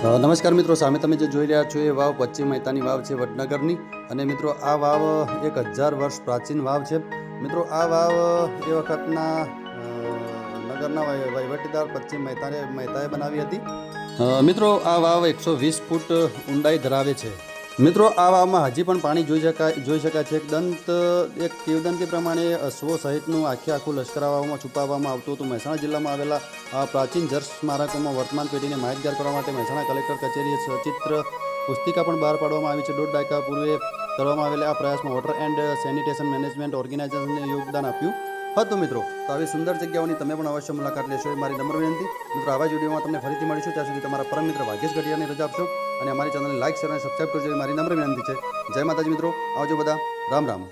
નમસ્કાર મિત્રો, સામે તમે જે જોઈ રહ્યા છો એ વાવ પશ્ચિમ મહેતાની વાવ છે વડનગરની. અને મિત્રો આ વાવ 1000 વર્ષ પ્રાચીન વાવ છે. મિત્રો આ વાવ એ વખતના નગરના વહીવટીદાર પશ્ચિમ મહેતાએ બનાવી હતી. મિત્રો આ વાવ 120 ફૂટ ઊંડાઈ ધરાવે છે. મિત્રો આ વાવમાં હજી પણ પાણી જોઈ શકાય છે. એક કિંવદંતી પ્રમાણે અશ્વો સહિતનું આખું લશ્કર આ વાવમાં છુપાવવામાં આવતું હતું. મહેસાણા જિલ્લામાં આવેલા આ પ્રાચીન જળ સ્મારકોમાં વર્તમાન પેઢીને માહિતગાર કરવા માટે મહેસાણા કલેક્ટર કચેરીએ સચિત્ર પુસ્તિકા પણ બહાર પાડવામાં આવી છે. 1.5 દાયકા પૂર્વે કરવામાં આવેલા આ પ્રયાસમાં વોટર એન્ડ સેનિટેશન મેનેજમેન્ટ ઓર્ગેનાઇઝેશનને યોગદાન આપ્યું હતું. મિત્રો તો આવી સુંદર જગ્યાઓની તમે પણ અવશ્ય મુલાકાત લેશો એ મારી નમ્ર વિનંતી. મિત્રો આવા જ વિડીયોમાં તમને ફરીથી મળીશું. ત્યાં સુધી તમારા પરમ મિત્ર ભાગ્યેશ ગઢિયાને રજા આપશો અને અમારી ચેનલને લાઇક શેર અને સબસ્ક્રાઈબ કરજો એ મારી નમ્ર વિનંતી છે. જય માતાજી મિત્રો, આવજો બધા. રામ રામ.